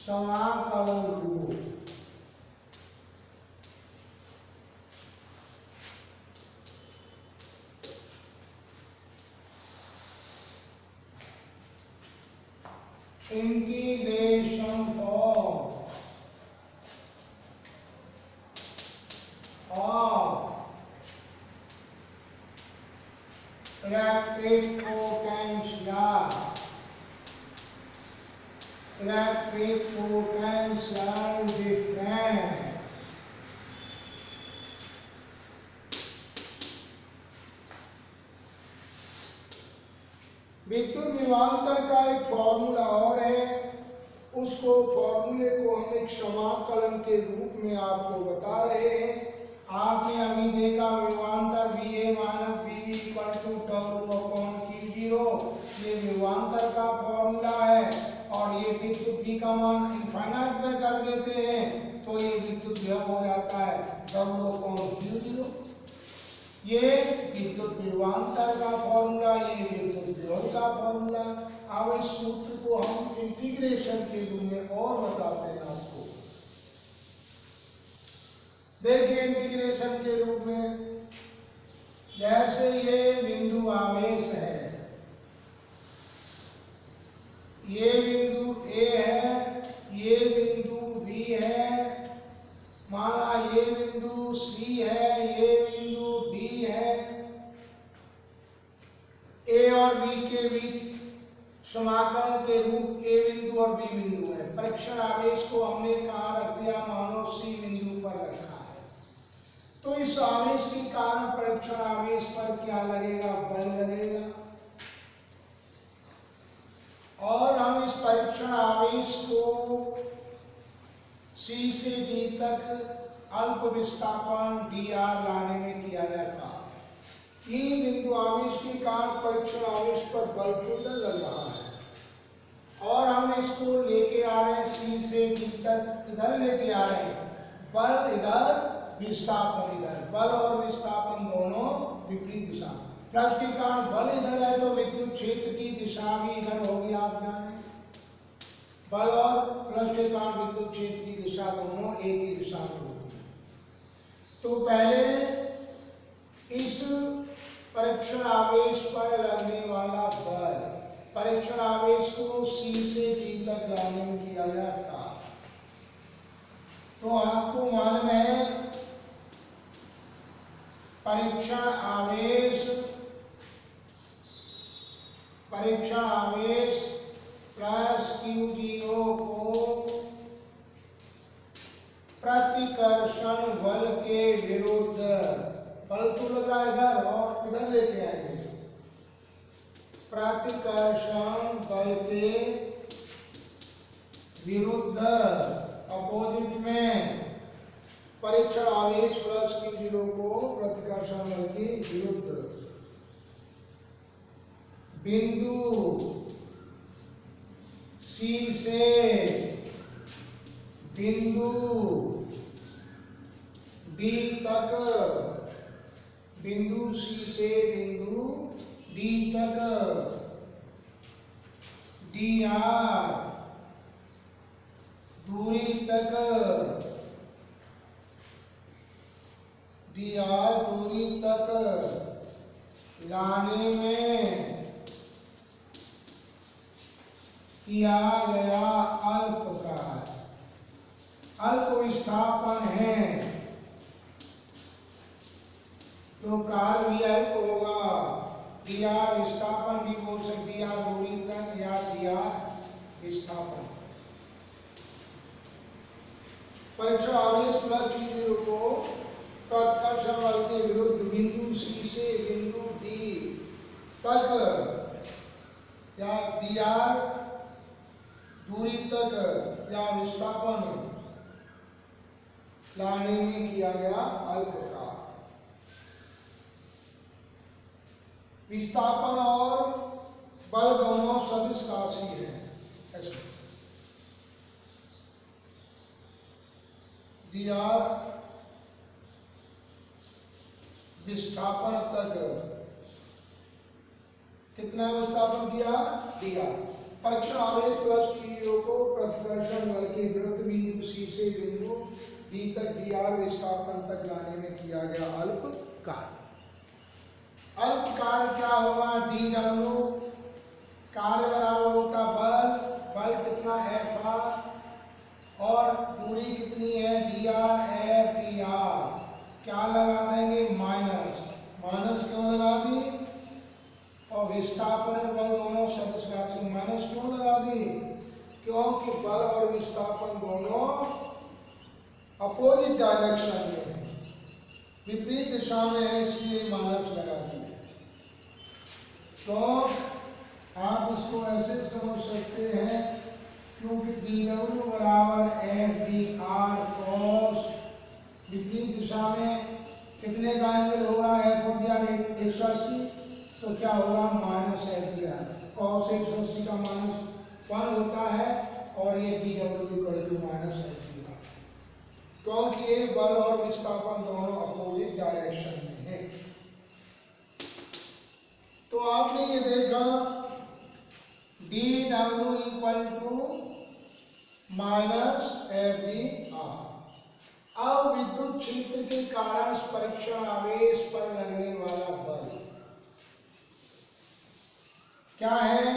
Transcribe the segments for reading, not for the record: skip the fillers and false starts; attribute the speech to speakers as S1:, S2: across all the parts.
S1: समाकलन रूप। Integration form of रेसिप्रोकेंशियल डिफरेंस। विद्युत विभवांतर का एक फॉर्मूला और है, उसको फॉर्मूले को हम एक समाकलन के रूप में आपको बता रहे हैं। आपने अभी देखा विभवांतर VA minus VB equal to W upon Q0, ये विभवांतर का फॉर्मूला है। और ये विद्युत V का मान इनफाइनाइट में कर देते हैं तो ये विद्युत विभव हो जाता है W अपॉन Q0। ये विद्युत विभवांतर का फॉर्मूला, ये विद्युत विभव का फॉर्मूला। अब इस सूत्र को हम इंटीग्रेशन के रूप में और बताते हैं आपको। देखिए इंटीग्रेशन के रूप में, जैसे ये बिंदु आवेश है, ये बिंदु A है, ये बिंदु B है, माना ये बिंदु C है, ये बिंदु D है। A और B के बीच समाकलन के रूप A बिंदु और B बिंदु है। परीक्षण आवेश को हमने कहाँ रख दिया, मानो C बिंदु पर रखा है। तो इस आवेश के कारण परीक्षण आवेश पर क्या लगेगा, बल लगेगा। और हम इस परीक्षण आवेश को C से D तक अल्प विस्थापन dr लाने में किया जाता है। ये बिंदु आवेश के कारण परीक्षण आवेश पर बल तो इधर लग रहा है, और हम इसको लेके आ रहे हैं C से D तक, इधर लेके आ रहे हैं। बल इधर, विस्थापन इधर। बल और विस्थापन दोनों विपरीत दिशा। प्लस के कारण बल इधर है तो विद्युत क्षेत्र की दिशा भी इधर होगी, आप जाने। बल और प्लस के कारण विद्युत क्षेत्र की दिशा दोनों एक ही दिशा में होगी। तो पहले इस परीक्षण आवेश पर लगने वाला बल, परीक्षण आवेश को C से D तक लाने में किया जाता। तो आपको मालूम है परीक्षण आवेश प्लस Q0 को प्रतिकर्षण बल के विरुद्ध, बल तो लग रहा है इधर और इधर लेके आएंगे, प्रतिकर्षण बल के विरुद्ध अपोजिट में परीक्षण आवेश प्लस Q0 को प्रतिकर्षण बल के विरुद्ध बिंदु C से बिंदु D तक, बिंदु C से बिंदु D तक dr दूरी तक, dr दूरी तक लाने में किया गया अल्प कार्य, अल्प विस्थापन है तो कार्य भी अल्प होगा। dr विस्थापन भी बोल सकते, dr दूरी तक या dr विस्थापन। परीक्षण आवेश प्लस Q0 को प्रतिकर्षण बल के विरुद्ध बिंदु C से बिंदु D तक या dr दूरी तक या विस्थापन लाने में किया गया अल्प कार्य। विस्थापन और बल दोनों सदिश राशि है। dr विस्थापन तक कितना विस्थापन किया, dr। परीक्षण आवेश प्लस Q0 को प्रतिकर्षण बल के बल्कि विरुद्ध बिंदु सी से बिंदु डी तक dr विस्थापन तक लाने में किया गया अल्प कार्य। अल्प कार्य क्या होगा? dw कार्य बराबर होता बल, बल कितना Fr और दूरी कितनी है dr f dr, क्या लगा देंगे माइनस, माइनस क्यों लगा दी? और विस्थापन और बल दोनों सदिश राशि माइनस क्यों लगा दी? क्योंकि बल और विस्थापन दोनों अपोजिट डायरेक्शन में है, विपरीत दिशा में है, इसलिए माइनस लगा दी। तो आप इसको ऐसे समझ सकते हैं, क्योंकि dw बराबर f dr cos, विपरीत दिशा में कितने का एंगल होगा? f और dr 180, तो क्या होगा? माइनस f dr, cos 180 का माइनस 1 होता है और ये dw equal to minus f dr, क्योंकि ये बल और विस्थापन दोनों अपोजिट डायरेक्शन में है। तो आपने ये देखा dw equal to minus f dr। अब विद्युत क्षेत्र के कारण परीक्षण आवेश पर लगने वाला बल क्या है?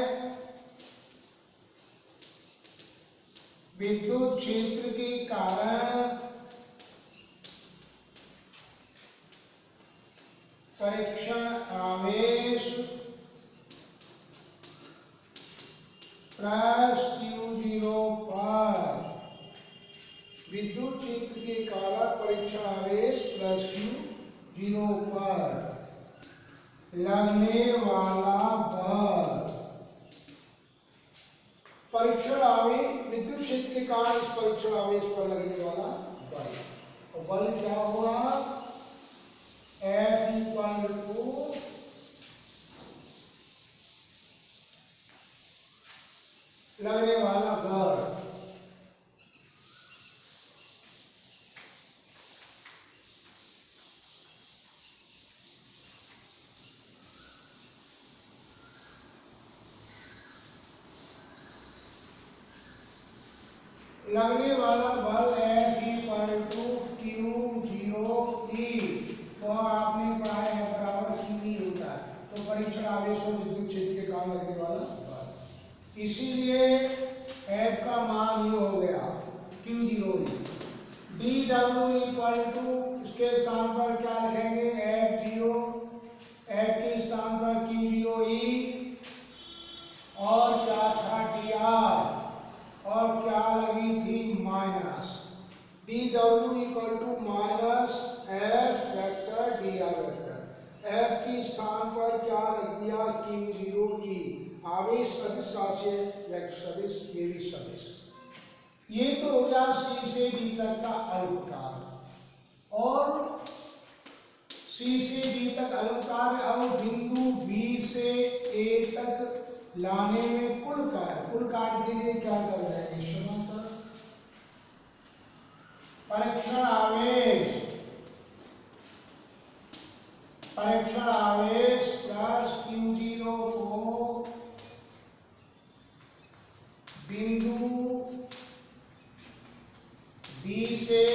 S1: विद्युत क्षेत्र के कारण परीक्षण आवेश प्लस Q0 पर, विद्युत क्षेत्र के कारण परीक्षण आवेश प्लस Q0 पर लगने वाला बल, परीक्षण आवेश विद्युत क्षेत्र के कारण इस परीक्षण आवेश पर लगने वाला बल, और बल क्या होगा? F इक्वल टू लगने वाला बल, लगने वाला बल F इक्वल टू Q0E, तो आपने पढ़ा है बराबर QE होता है, तो परीक्षण आवेश और विद्युत क्षेत्र के कारण लगने वाला बल, इसीलिए F का मान ये हो गया Q0E। dw इक्वल टू इसके स्थान पर क्या लिखेंगे? F0, F के स्थान पर Q0E, और क्या था? dr, और क्या लगी थी? Minus. dw equal to minus f vector dr vector, f के स्थान पर क्या रख दिया? Q0E, आवेश सदिश राशि वेक्टर सदिश, ये भी सदिश। ये तो हो गया C से D तक का अल्प कार्य, और C से D तक अल्प कार्य। अब बिंदु B से A तक लाने में कुल कार्य, कुल कार्य के लिए क्या कर रहे हैं? समांतर परीक्षण आवेश, परीक्षण आवेश प्लस Q0 को बिंदु B से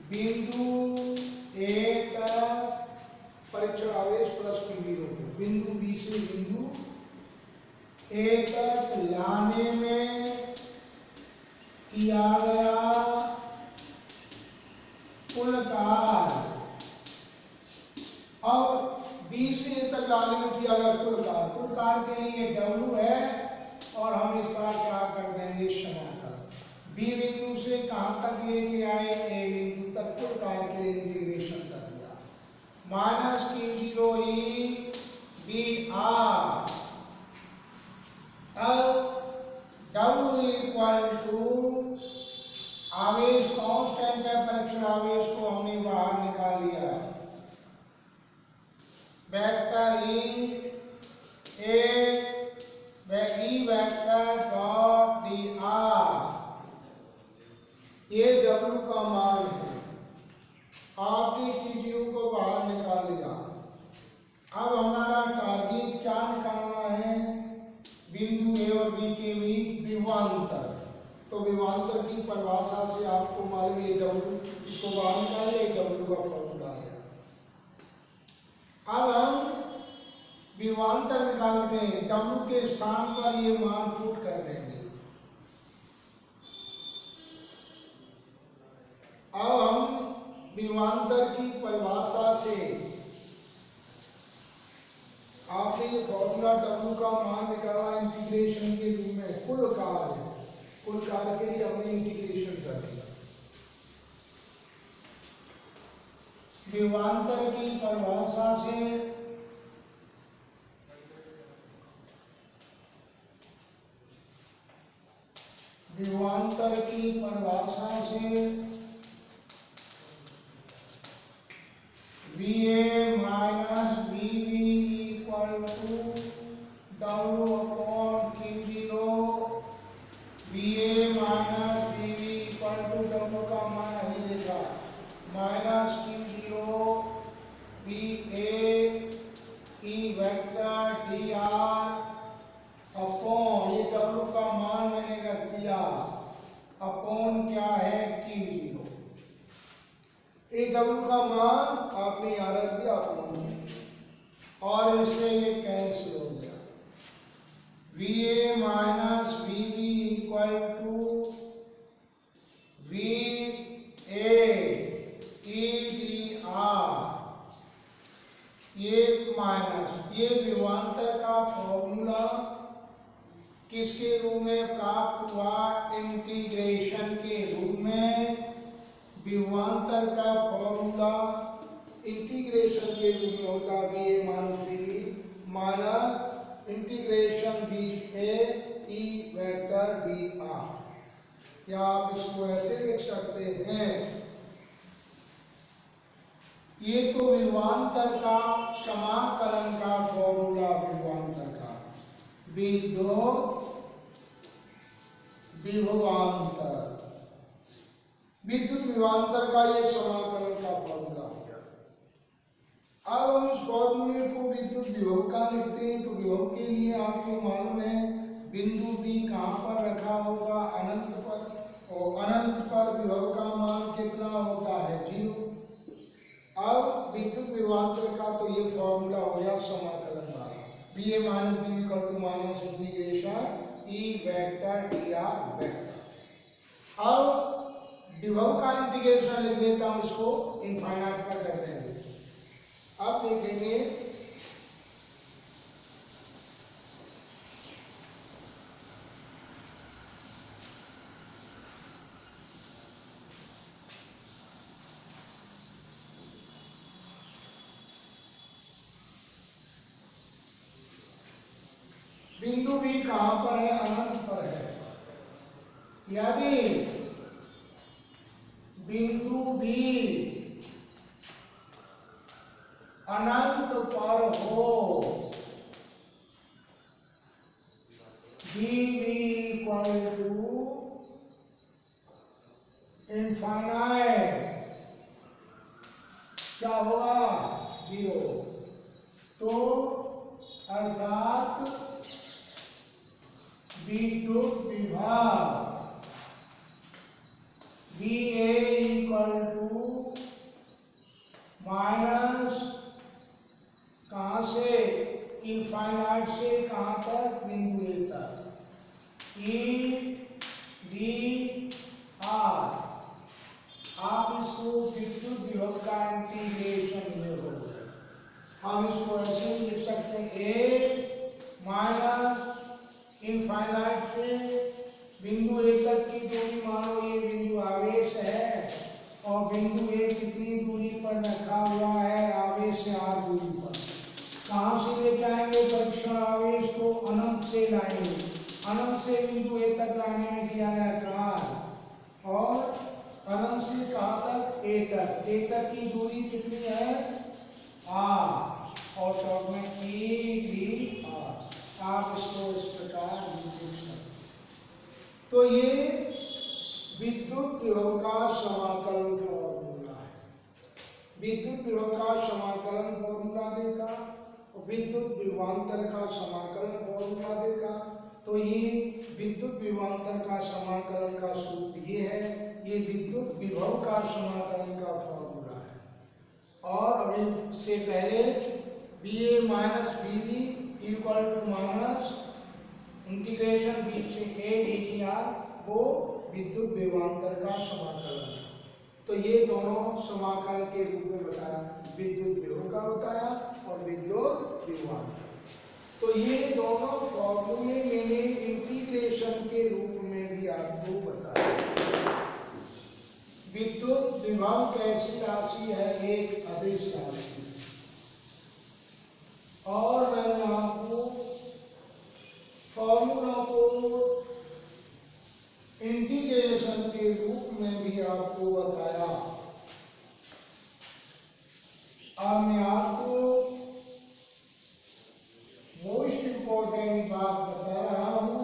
S1: बिंदु A तक परीक्षण आवेश प्लस Q0 को बिंदु B से बिंदु A तक लाने में किया गया कुल कार्य। अब B से A तक लाने में किया गया कुल कार्य, कुल कार्य के लिए W है, और हम इसका क्या कर देंगे? समाकलन। B बिंदु से कहां तक लेके आए? A बिंदु तक, कुल कार्य के लिए इंटीग्रेशन कर दिया, माइनस Q0E dr। अब W इक्वल टू आवेश कांस्टेंट है, परीक्षण आवेश को हमने बाहर निकाल लिया, vector E vector dot dr, ये W का मान है, आपने Q0 को बाहर निकाल लिया। अब हमारा टारगेट क्या निकालना है? बिंदु A और B के बीच विभव विभवांतर। तो विभवांतर की परिभाषा से आपको मालूम है डब्ल्यू, इसको बाहर निकालिए, डब्ल्यू का फॉर्मूला आ गया। अब हम विभवांतर निकालते हैं, डब्ल्यू के स्थान पर ये मान पुट कर देंगे। अब हम विभवांतर की परिभाषा से आपने ये फॉर्मूला डब्ल्यू का मान निकाला इंटीग्रेशन के रूप में, कुल कार्य के लिए हमने इंटीग्रेशन कर दिया। विभवांतर की परिभाषा से VA minus VB equal to W upon Q0। VA minus VB equal to W का मान अभी देखा, minus Q0 VA E vector DR upon, ये W का मान मैंने रख दिया, अपॉन क्या है Q0। ये W का मान आपने यहाँ रख दिया अपॉन Q0, और इससे ये कैंसिल हो गया। VA minus VB equal to VA EDR, ये माइनस, ये विभवांतर का फॉर्मूला किसके रूप में प्राप्त हुआ, इंटीग्रेशन के रूप में। विभवांतर का फॉर्मूला इंटीग्रेशन के रूप में होता है VA minus VB minus integration VA E vector DR, या आप इसको ऐसे लिख सकते हैं, ये तो विभवांतर का समाकलन का फॉर्मूला, विभवांतर का विद्युत विभवांतर का ये समाकलन का फॉर्मूला हो गया। अब हम इस फॉर्मूले को विद्युत विभव का लिखते हैं, तो विभव के लिए आपको मालूम है बिंदु B कहाँ पर रखा होगा, अनंत पर, और अनंत पर विभव का मान कितना होता है, 0। अब विद्युत विभवांतर का तो ये फॉर्मूला हो गया समाकलन वाला, VA minus VB equal to minus integration E vector DR vector. अब विभव का इंटीग्रेशन लिख देता हूं, इसको इनफाइनाइट पर कर देंगे। अब देखेंगे बिंदु B कहां पर है, अनंत पर है। यदि बिंदु B अनंत पर हो, BB इक्वल टू इनफाइनाइट, क्या होगा, 0। तो अर्थात विद्युत विभव VA इक्वल टू माइनस कहां से, इनफाइनाइट से कहां तक, बिंदु A तक, EDR। आप इसको विद्युत विभव का इंटीग्रेशन में हो गए। हम इसको ऐसे भी लिख सकते हैं, A माइनस इनफाइनाइट से बिंदु A तक की दूरी, मानो ये बिंदु आवेश है और बिंदु A कितनी दूरी पर रखा हुआ है, आवेश से r दूरी पर। कहां से लेके आएंगे परीक्षण आवेश को, अनंत से लाएंगे, अनंत से बिंदु A तक लाने में किया गया कार्य, और अनंत से कहां तक, A तक, A तक की दूरी कितनी है, r, और शॉर्ट में EDR। आप इसको इस प्रकार लिख सकते। तो ये विद्युत विभव का समाकलन फॉर्मूला है। विद्युत विभव का समाकलन फॉर्मूला देखा, और विद्युत विभवांतर का समाकलन फॉर्मूला देखा, तो ये विद्युत विभवांतर का समाकलन का सूत्र ये है, ये विद्युत विभव का समाकलन का फॉर्मूला है। और अभी से पहले B A minus B B equal to minus integration B से ए डी टी आर, वो विद्युत विभवांतर का समाकलन है। तो ये दोनों समाकलन के रूप में बताया, विद्युत विभव का बताया और विद्युत विभवांतर। तो ये दोनों फॉर्मूले मैंने इंटीग्रेशन के रूप में भी आपको बताया। विद्युत विभव कैसी राशि है? एक अदिश राशि। और मैंने आपको फॉर्मूला को इंटीग्रेशन के रूप में भी आपको बताया। अब मैं आपको मोस्ट इंपॉर्टेंट बात बता रहा हूं।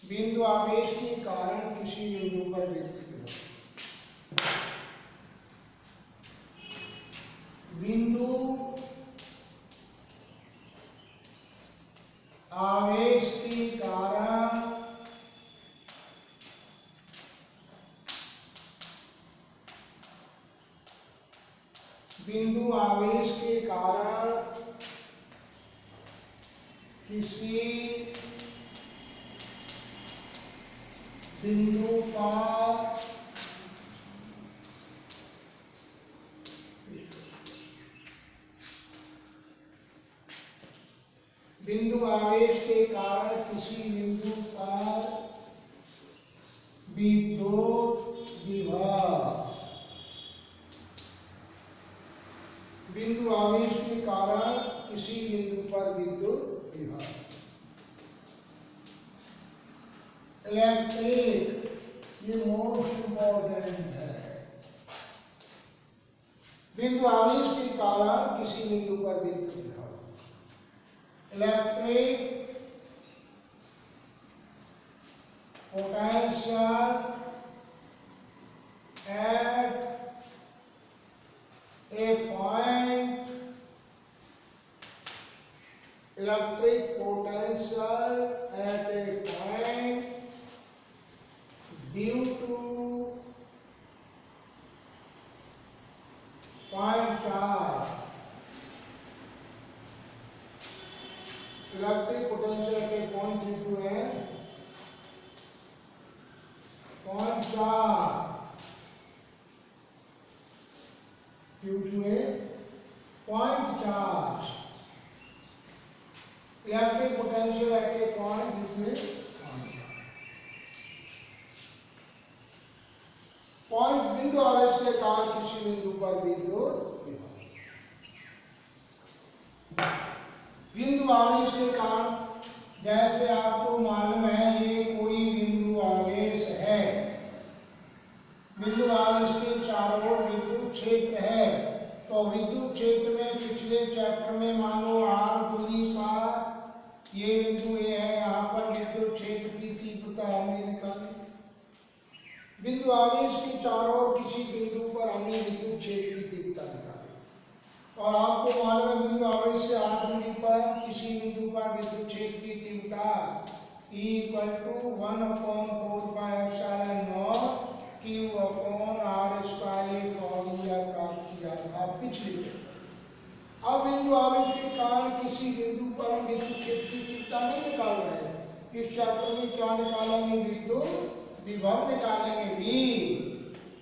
S1: बिंदु आवेश के कारण किसी बिंदु पर विद्युत विभव, बिंदु आवेश के कारण बिंदु आवेश के कारण किसी बिंदु पर बिंदु आवेश के कारण किसी बिंदु पर विद्युत विभव, बिंदु आवेश के कारण किसी बिंदु पर विद्युत विभव, इलेक्ट्रिक, ये मोस्ट इंपॉर्टेंट है। बिंदु आवेश के कारण किसी बिंदु पर विद्युत विभव, electric potential at a point, electric potential at a point due to point charge, electric potential at a point due to a point charge, due to a point charge, electric potential at a point due to a point charge. Point बिंदु आवेश के कारण किसी बिंदु पर विद्युत विभव, बिंदु आवेश के कारण, जैसे आपको मालूम है ये कोई बिंदु आवेश है, बिंदु आवेश के चारों ओर विद्युत क्षेत्र है। तो विद्युत क्षेत्र में पिछले चैप्टर में मानो r दूरी पर ये बिंदु ए है, यहाँ पर विद्युत क्षेत्र की तीव्रता हमने निकाली। बिंदु आवेश के चारों ओर किसी बिंदु पर हमने विद्युत क्षेत्र की तीव्रता निकाली। और आपको मालूम है बिंदु आवेश से r दूरी पर किसी बिंदु पर विद्युत क्षेत्र की तीव्रता E = 1/4πε0 Q अपॉन r², ये फॉर्मूला प्राप्त किया था पिछले चैप्टर। अब बिंदु आवेश के कारण किसी बिंदु पर हम विद्युत क्षेत्र की तीव्रता नहीं निकाल रहे हैं। इस चैप्टर में क्या निकालेंगे? विद्युत विभव निकालेंगे, V।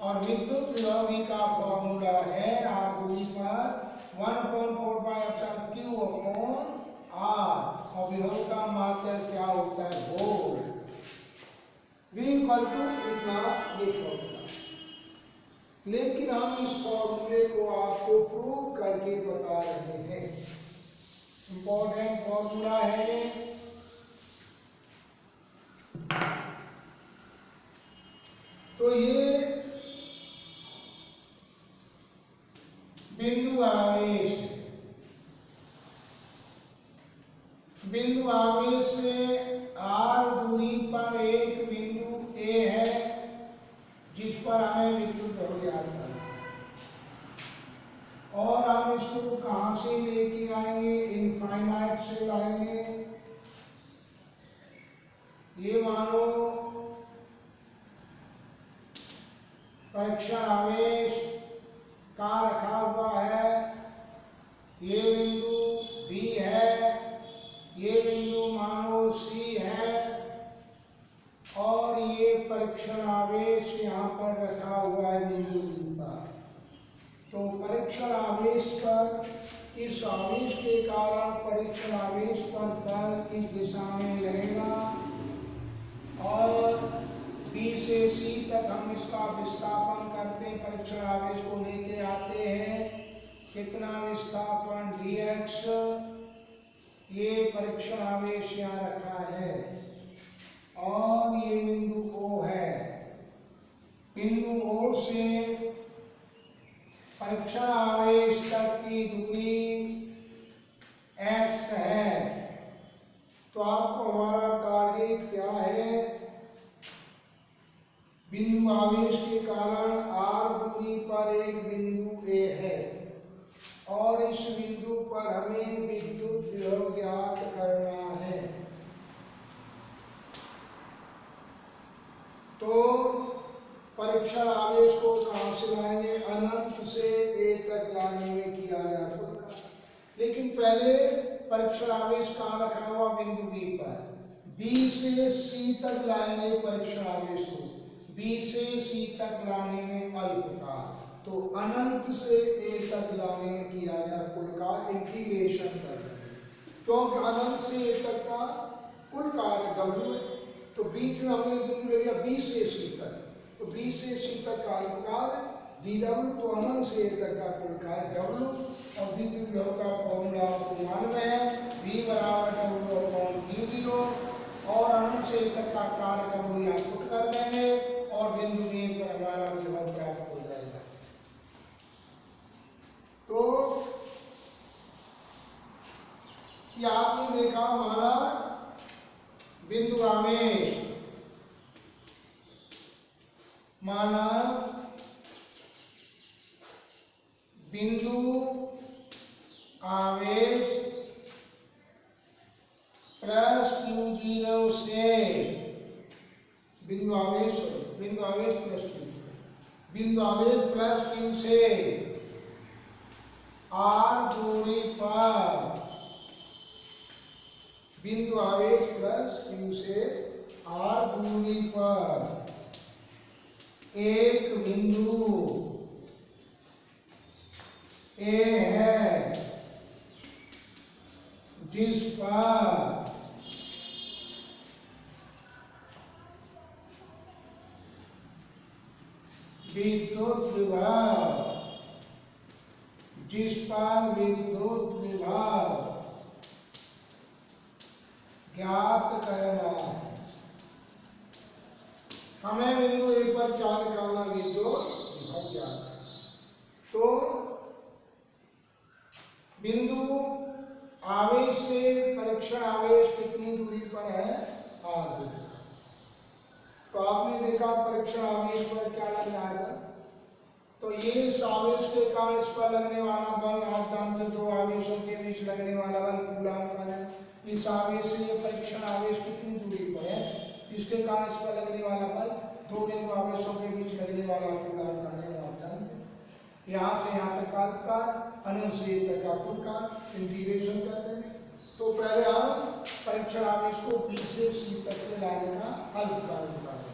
S1: और विद्युत विभव V का फॉर्मूला है r दूरी पर 1/4πε Q अपॉन r, और विभव का मात्रक क्या होता है? वोल्ट। V = इतना, ये फॉर्मूला। लेकिन हम इस फॉर्मूले को आपको प्रूव करके बता रहे हैं, इंपॉर्टेंट फॉर्मूला है ये। तो ये बिंदु आवेश, बिंदु आवेश से r दूरी पर एक बिंदु A है जिस पर हमें विद्युत विभव ज्ञात करना है। और हम इसको कहां से लेके आएंगे, इनफाइनाइट से लाएंगे। ये मानो परीक्षण आवेश कहाँ रखा हुआ है, ये बिंदु B है, ये बिंदु मानो C है और ये परीक्षण आवेश यहाँ पर रखा हुआ है बिंदु B पर। तो परीक्षण आवेश पर, इस आवेश के कारण परीक्षण आवेश पर बल इस दिशा में लगेगा और B से C तक हम इसका विस्थापन करते हैं, परीक्षण आवेश को लेके आते हैं। कितना विस्थापन, dx। ये परीक्षण आवेश यहाँ रखा है और ये बिंदु O है। बिंदु O से परीक्षण आवेश तक की दूरी x है। तो आपको हमारा टारगेट क्या है, बिंदु आवेश के कारण r दूरी पर एक बिंदु A है और इस बिंदु पर हमें विद्युत विभव ज्ञात करना है। तो परीक्षण आवेश को कहां से लाएंगे, अनंत से A तक लाने में किया गया कुल कार्य। लेकिन पहले परीक्षण आवेश कहां रखा हुआ, बिंदु B पर। B से C तक लाएंगे परीक्षण आवेश को, B से C तक लाने में अल्पकाल। तो अनंत से A तक लाने में किया गया कुल कार्य, इंटीग्रेशन कर रहे हैं। तो अनंत से A तक का कुल कार्य W है। तो बीच में हमने बिंदु ले लिया B से C तक, तो B से C तक का अल्पकाल dW। तो अनंत से A तक का कुल कार्य W और विद्युत विभव का फॉर्मूला आपको मालूम है, V बराबर W/Q0 और अनंत से A तक का कार्य W यहाँ पुट कर देंगे और बिंदु A पर हमारा विभव प्राप्त हो जाएगा। तो ये आपने देखा हमारा बिंदु आवेश, माना बिंदु आवेश प्लस Q0 से, बिंदु आवेश प्लस Q, बिंदु आवेश प्लस Q से R दूरी पर, बिंदु आवेश प्लस Q से R दूरी पर एक बिंदु A है जिस पर विद्युत विभव ज्ञात करना है। हमें बिंदु A पर क्या निकालना, विद्युत विभव ज्ञात। तो बिंदु आवेश से परीक्षण आवेश कितनी दूरी पर है, r दूरी। तो आपने देखा परीक्षण आवेश पर क्या लग रहा है, तो ये इस आवेश के कारण इस पर लगने वाला बल, आप जानते हो दो आवेशों के बीच लगने वाला बल कूलॉम का है। इस आवेश से ये परीक्षण आवेश कितनी दूरी पर है, इसके कारण इस पर लगने वाला बल, दो बिंदु आवेशों के बीच लगने वाला कूलॉम का नियम आप जानते हैं। यहाँ से यहाँ तक का अल्पकाल, अनंत से तक का कुल कार्य, इंटीग्रेशन कर देंगे। तो पहले हम परीक्षण आवेश को B से C तक के लाने का अल्पकाल निकालेंगे।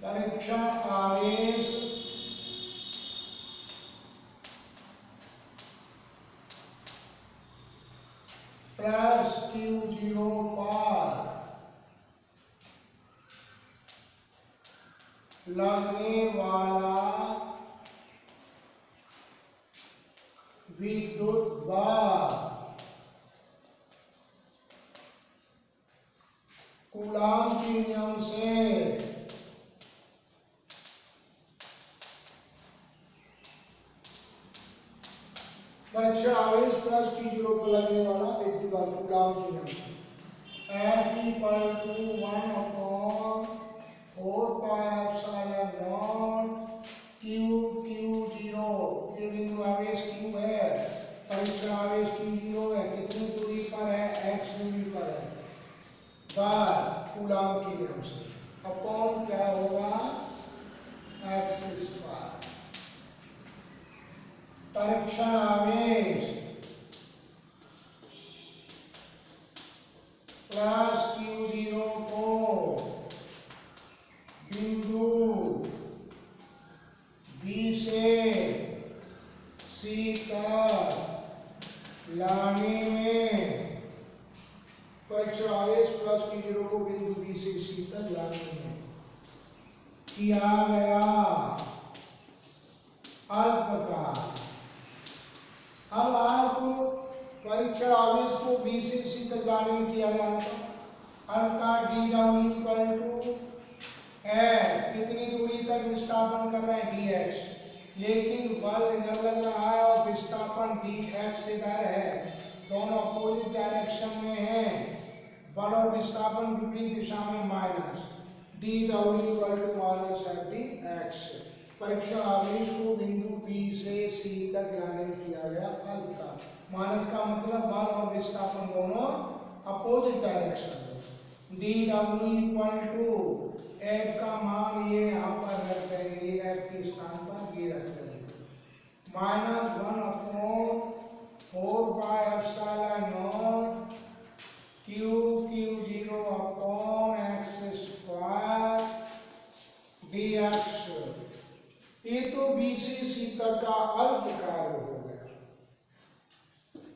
S1: परीक्षण आवेश प्लस क्यू जीरो पर लगने वाला विद्युत बल कूलॉम के नियम से परीक्षण आवेश प्लस टी जीरो पर लगने वाला विद्युत बल कूलॉम के नियम से F equal to 1 upon 4 pi epsilon naught Q Q zero. ये बिंदु आवेश क्यू है, परीक्षण आवेश क्यू जीरो है, कितनी दूरी पर है, x दूरी पर है, बार कूलॉम के नियम से अपॉन क्या होगा, x स्क्वायर। परीक्षण आवेश प्लस क्यू जीरो को बिंदु बी से सी तक लाने में, परीक्षण आवेश प्लस क्यू जीरो को बिंदु बी से सी तक लाने में किया गया अल्पकार। अब आप परीक्षण आवेश को बी से सी तक लाने में किया गया अल्पकार डी डब्ल्यू इक्वल टू है, कितनी दूरी तक विस्थापन कर रहे हैं डी एक्स, लेकिन बल इधर लग रहा है और विस्थापन डी एक्स इधर है, दोनों अपोजिट डायरेक्शन में हैं, बल और विस्थापन विपरीत दिशा में minus D W equal to minus है डी एक्स। परीक्षण आवेश को बिंदु बी से सी तक लाने में किया गया अल्पकार। माइनस का मतलब बल और विस्थापन दोनों अपोजिट डायरेक्शन में। D W equal to F का मान ये यहाँ पर रख देंगे, ये एफ के स्थान पर ये रख देंगे, minus 1 upon 4 pi epsilon naught Q Q zero upon x square D x. ये तो बी से सी तक का अल्पकार हो गया,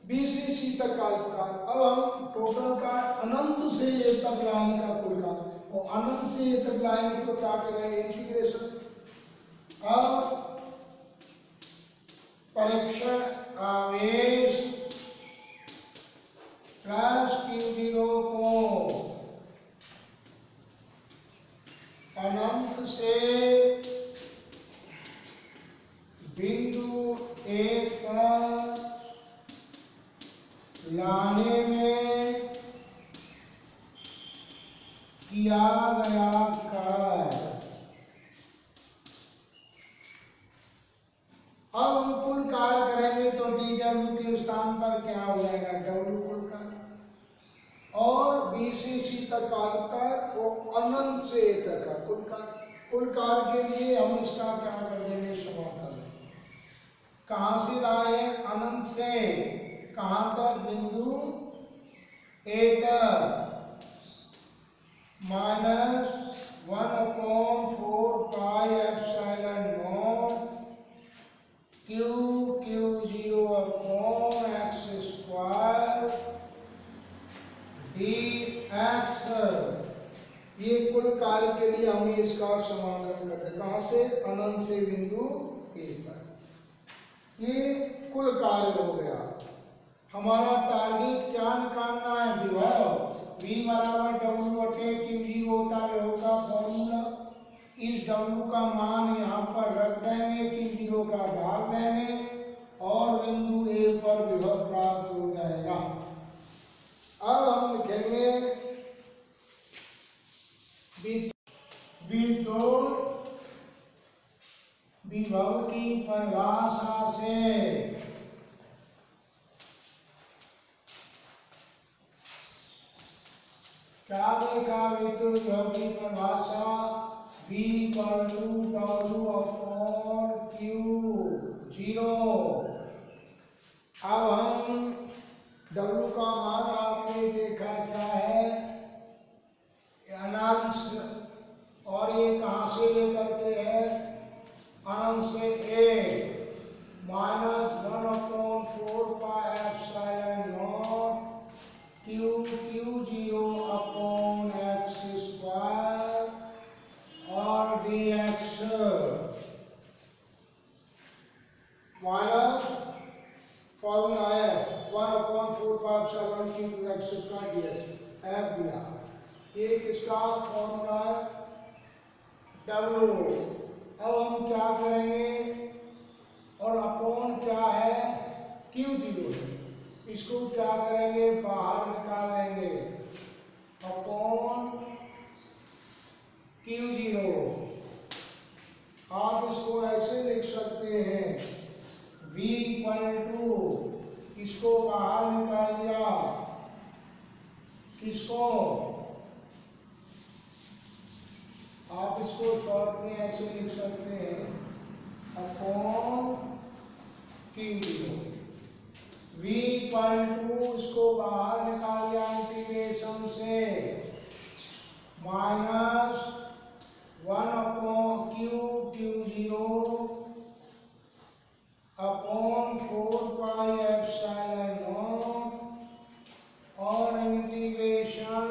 S1: बी से सी तक का अल्पकार। अब हम टोटल का अनंत से ए तक लाने का कुल का, और अनंत से ए तक लाएंगे तो क्या करेंगे, इंटीग्रेशन। अब परीक्षण आवेश प्लस क्यू जीरो को अनंत से बिंदु ए पर लाने में किया गया कार्य। अब हम कुल कार्य करेंगे तो डी डब्ल्यू के स्थान पर क्या हो जाएगा, डब्ल्यू कुल कार्य, और बी से सी तक कार्य और अनंत से ए तक का कुल कार्य। कुल कार्य के लिए हम इसका क्या कर देंगे, समाकलन। कहां से लाए, अनंत से कहां तक, बिंदु ए तक, minus 1 upon 4 pi epsilon naught Q Q zero upon x square D x. ये कुल कार्य के लिए हम इसका समाकलन करते हैं, कहां से, अनंत से बिंदु ए तक। ये कुल कार्य हो गया। हमारा टारगेट क्या निकालना है, विभव। V बराबर डब्ल्यू अटे क्यू जीरो होता है विभव का फॉर्मूला। इस डब्ल्यू का मान यहाँ पर रख देंगे, क्यू जीरो का भाग देंगे और बिंदु ए पर विभव प्राप्त हो जाएगा। अब हम लिखेंगे विद्युत विभव की परिभाषा से क्या देखा, विद्युत विभव की परिभाषा V equal to W upon Q zero. अब हम डब्ल्यू का मान आपने देखा क्या है, अनंत, और ये कहां से लेकर के है, अनंत से A, minus 1 upon 4 pi epsilon naught F 1/4 q to x square dx F दिया। ये किसका फॉर्मूला है? W। अब हम क्या करेंगे, और अपॉन क्या है? Q0 है। इसको क्या करेंगे, बाहर निकाल लेंगे। अपॉन Q0 आप इसको ऐसे लिख सकते हैं, V इक्वल टू, इसको बाहर निकाल लिया, किसको? आप इसको शॉर्ट में ऐसे लिख सकते हैं, upon Q0। V equal to, इसको बाहर निकाल लिया इंटीग्रेशन से, माइनस 1/Q0 अपॉन 4πε0 और इंटीग्रेशन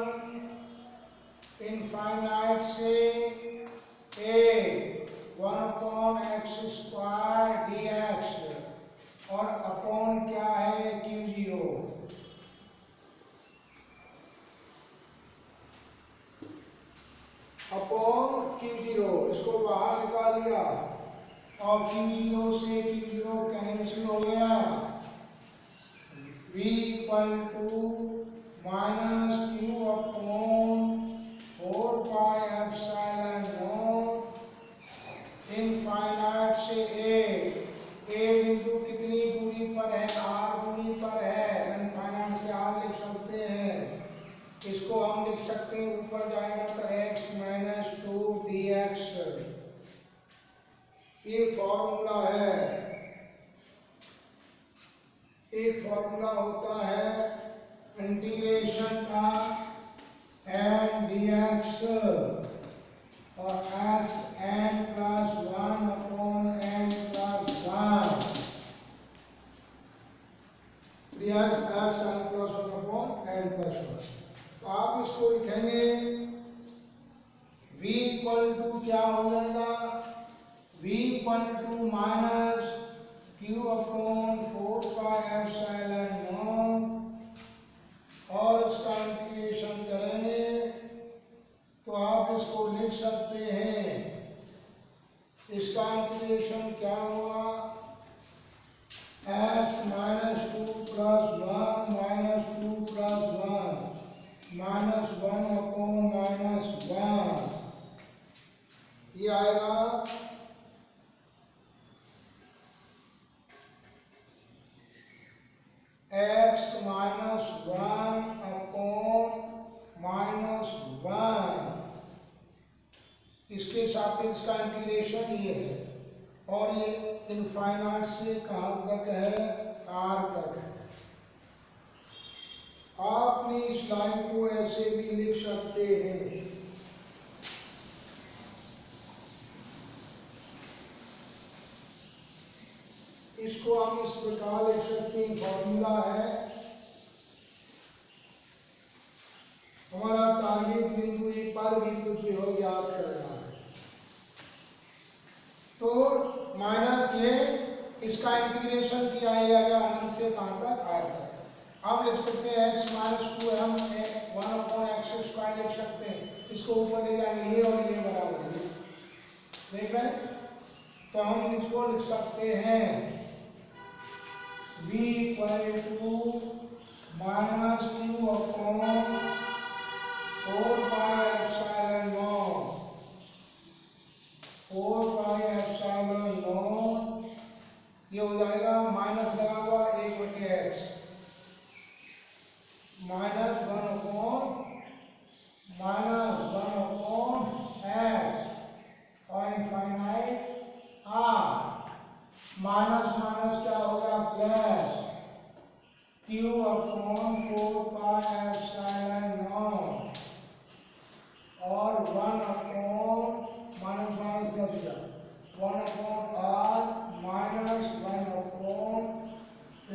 S1: इनफाइनाइट से a 1/x² dx और अपॉन क्या है? Q0। अपॉन Q0 इसको बाहर निकाल लिया और Q0 से Q0 कैंसिल हो गया। V equal to minus Q upon 4πε0 infinite से a बिंदु कितनी दूरी पर है? r दूरी पर है। इनफाइनाइट से r लिख सकते हैं। इसको हम लिख सकते हैं, ऊपर जाएगा तो x - 2 dx। ये फॉर्मूला है। एक फॉर्मूला होता है इंटीग्रेशन का n dx और x n + 1/n + 1 dx x n + 1/n + 1। तो आप इसको लिखेंगे, v इक्वल टू क्या हो जाएगा? v equal to minus Q upon 4πε0 और इसका इंटीग्रेशन करेंगे तो आप इसको लिख सकते हैं, इसका इंटीग्रेशन क्या हुआ? x - 2 + 1 - 2 + 1 -1/-1 ये आएगा x - 1/-1। इसके सापेक्ष का इंटीग्रेशन ये है और ये इनफाइनाइट से कहां तक है? r तक है। आपने इस लाइन को ऐसे भी लिख सकते हैं, इसको हम इस प्रकार लिख सकते हैं, फॉर्मूला है हमारा टारगेट बिंदु ए पर विद्युत विभव ज्ञात करना है। तो माइनस ये इसका इंटीग्रेशन किया जाएगा अनंत से कहां तक? r तक। अब लिख सकते हैं x - 2 हम 1/x² लिख सकते हैं। इसको ऊपर ले जाएंगे, ये और ये बराबर है, देख रहे हैं? तो हम इसको लिख सकते हैं v equal to minus Q upon 4πε0 ये हो जाएगा, माइनस लगा हुआ 1/x -1/x और इनफाइनाइट r माइनस माइनस क्या होगा? प्लस Q अपॉन 4πε0 और 1/, माइनस माइनस प्लस क्या? 1/r -1/,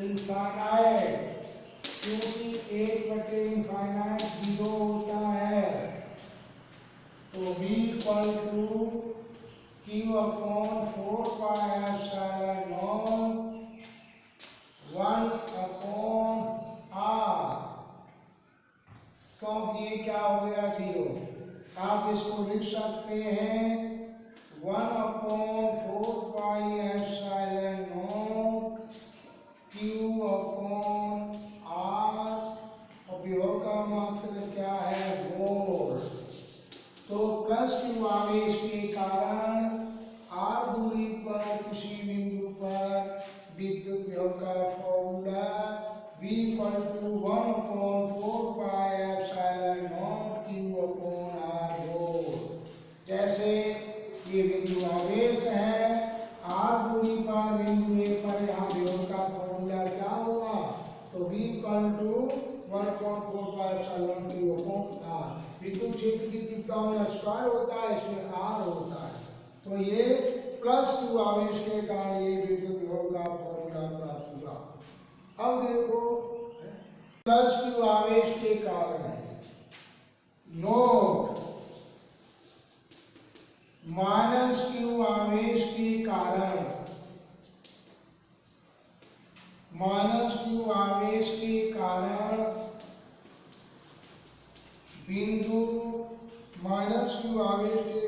S1: इनफाइनाइट, क्योंकि 1/इनफाइनाइट 0 होता है। तो v equal to Q upon 4πε0 1/, ये क्या हो गया 0। आप इसको लिख सकते हैं 1/4πε0 Q/R और विभव का मात्रक क्या है वोल्ट। तो प्लस Q आवेश के कारण R दूरी पर किसी बिंदु पर विद्युत विभव का फॉर्मूला V = 1/4πε0 Q/R वोल्ट। जैसे ये बिंदु आवेश है R दूरी पर बिंदु A पर यहाँ विभव का फॉर्मूला क्या होगा तो V = 1/4πε0 Q/R। विद्युत क्षेत्र की तीव्रता में स्क्वायर होता है, इसमें R होता है। तो ये प्लस Q आवेश के कारण ये विद्युत विभव का फॉर्मूला प्राप्त हुआ। अब देखो प्लस Q आवेश के कारण है नोट माइनस Q आवेश के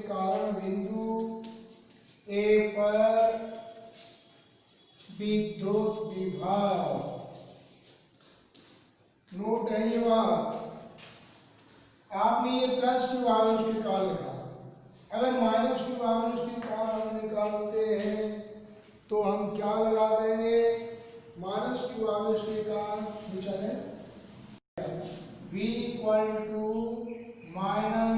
S1: कारण बिंदु A पर विद्युत विभव। नोट है ये बात। आपने ये प्लस Q आवेश के कारण निकाला, अगर माइनस Q आवेश के कारण हम निकालते हैं तो हम क्या लगा देंगे माइनस Q आवेश के कारण चले V = -1/4πε0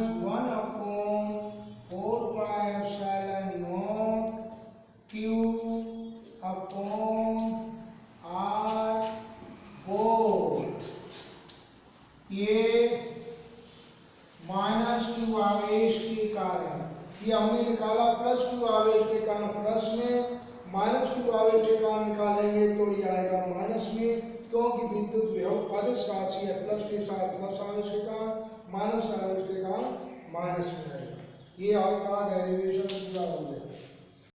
S1: Q/R वोल्ट। ये माइनस Q आवेश के कारण, ये हमने निकाला प्लस Q आवेश के कारण प्लस में, माइनस Q आवेश के कारण निकालेंगे तो ये आएगा माइनस में, क्योंकि विद्युत विभव अदिश राशि है। प्लस के साथ प्लस आवेश के कारण, माइनस आवेश के कारण माइनस में आएगा। ये आपका डेरिवेशन पूरा हो गया।